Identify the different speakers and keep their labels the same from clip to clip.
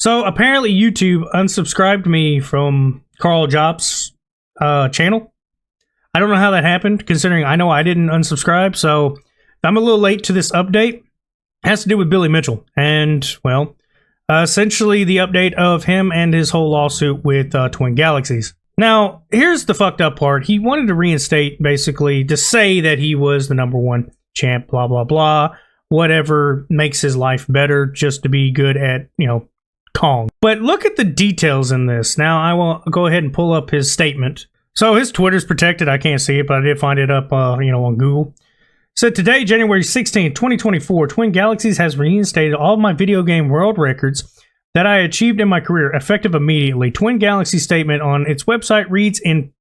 Speaker 1: So apparently YouTube unsubscribed me from Carl Jobs' channel. I don't know how that happened, considering I know I didn't unsubscribe, so I'm a little late to this update. It has to do with Billy Mitchell, and, well, essentially the update of him and his whole lawsuit with Twin Galaxies. Now, here's the fucked up part. He wanted to reinstate, basically, to say that he was the #1 champ, blah, blah, blah, whatever makes his life better, just to be good at, Kong. But look at the details in this. Now, I will go ahead and pull up his statement. So his Twitter's protected. I can't see it, but I did find it up, on Google. So today, January 16, 2024, Twin Galaxies has reinstated all of my video game world records that I achieved in my career, effective immediately. Twin Galaxies statement on its website reads in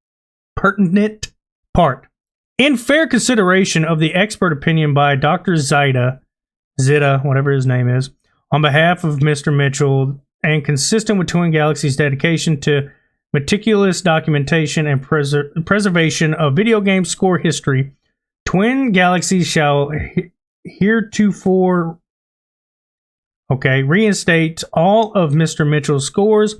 Speaker 1: pertinent part. In fair consideration of the expert opinion by Dr. Zita, whatever his name is, on behalf of Mr. Mitchell, and consistent with Twin Galaxies' dedication to meticulous documentation and preservation of video game score history, Twin Galaxies shall heretofore reinstate all of Mr. Mitchell's scores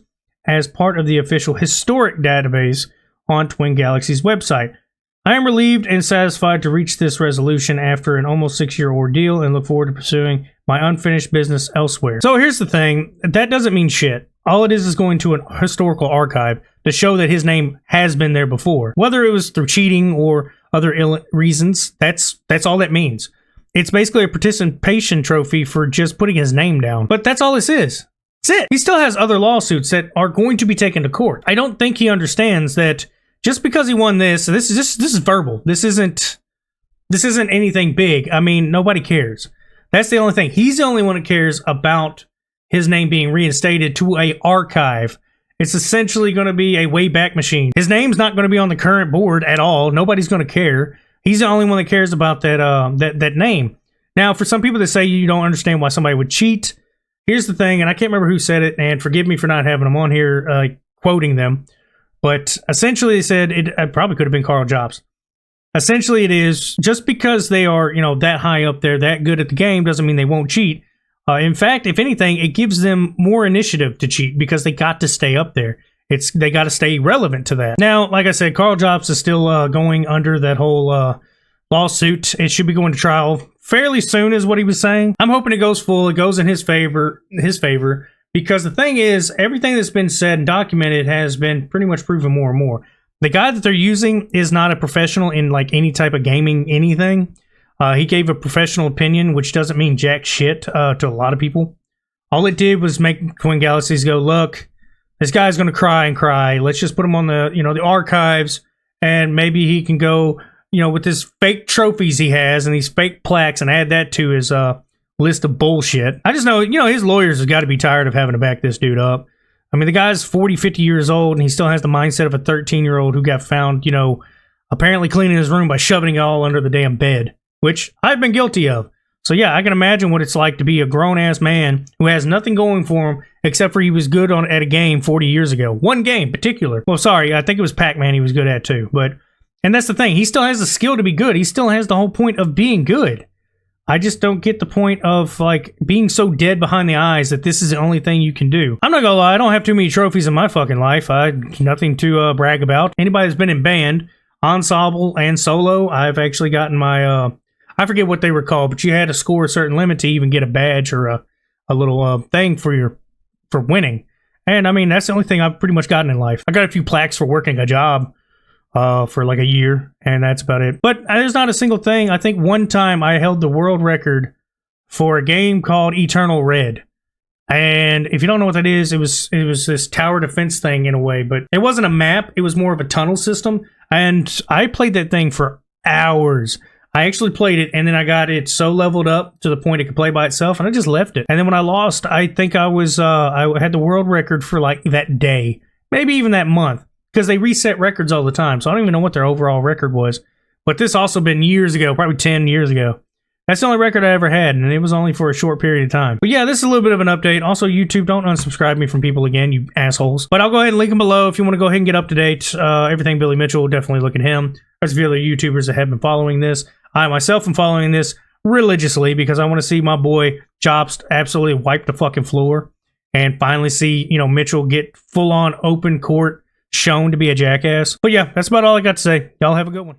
Speaker 1: as part of the official historic database on Twin Galaxies' website. I am relieved and satisfied to reach this resolution after an almost 6-year ordeal and look forward to pursuing my unfinished business elsewhere. So here's the thing. That doesn't mean shit. All it is going to a historical archive to show that his name has been there before. Whether it was through cheating or other reasons, that's all that means. It's basically a participation trophy for just putting his name down. But that's all this is. That's it. He still has other lawsuits that are going to be taken to court. I don't think he understands that just because he won this is verbal. This isn't anything big. I mean, nobody cares. That's the only thing. He's the only one that cares about his name being reinstated to a archive. It's essentially going to be a Wayback Machine. His name's not going to be on the current board at all. Nobody's going to care. He's the only one that cares about that name. Now, for some people that say you don't understand why somebody would cheat, here's the thing, and I can't remember who said it, and forgive me for not having them on here quoting them, but essentially they said it probably could have been Carl Jobs. Essentially, it is just because they are that high up there, that good at the game, doesn't mean they won't cheat. In fact, if anything, it gives them more initiative to cheat because they got to stay up there. They got to stay relevant to that. Now, like I said, Carl Jobs is still going under that whole lawsuit. It should be going to trial fairly soon, is what he was saying. I'm hoping it goes full. It goes in his favor, because the thing is, everything that's been said and documented has been pretty much proven more and more. The guy that they're using is not a professional in like any type of gaming anything. He gave a professional opinion, which doesn't mean jack shit to a lot of people. All it did was make Twin Galaxies go, look, this guy's going to cry and cry. Let's just put him on the, the archives, and maybe he can go, with his fake trophies he has and these fake plaques, and add that to his list of bullshit. I just know, his lawyers have got to be tired of having to back this dude up. I mean, the guy's 40, 50 years old, and he still has the mindset of a 13-year-old who got found, apparently cleaning his room by shoving it all under the damn bed, which I've been guilty of. So yeah, I can imagine what it's like to be a grown-ass man who has nothing going for him except for he was good at a game 40 years ago. One game in particular. Well, sorry, I think it was Pac-Man he was good at too. And that's the thing. He still has the skill to be good. He still has the whole point of being good. I just don't get the point of being so dead behind the eyes that this is the only thing you can do. I'm not gonna lie, I don't have too many trophies in my fucking life. Nothing to brag about. Anybody that's been in band, ensemble, and solo, I've actually gotten my I forget what they were called, but you had to score a certain limit to even get a badge or a little thing for winning. And I mean, that's the only thing I've pretty much gotten in life. I got a few plaques for working a job for like a year, and that's about it. But there's not a single thing. I think one time I held the world record for a game called Eternal Red. And if you don't know what that is, it was this tower defense thing in a way, but it wasn't a map. It was more of a tunnel system. And I played that thing for hours. I actually played it, and then I got it so leveled up to the point it could play by itself, and I just left it. And then when I lost, I think I had the world record for like that day, maybe even that month, because they reset records all the time. So I don't even know what their overall record was. But this also been years ago, probably 10 years ago. That's the only record I ever had, and it was only for a short period of time. But yeah, this is a little bit of an update. Also, YouTube, don't unsubscribe me from people again, you assholes. But I'll go ahead and link them below if you want to go ahead and get up to date. Everything Billy Mitchell, definitely look at him. There's a few other YouTubers that have been following this. I myself am following this religiously because I want to see my boy Jobs absolutely wipe the fucking floor. and finally see, Mitchell get full on open court shown to be a jackass. But yeah, that's about all I got to say. Y'all have a good one.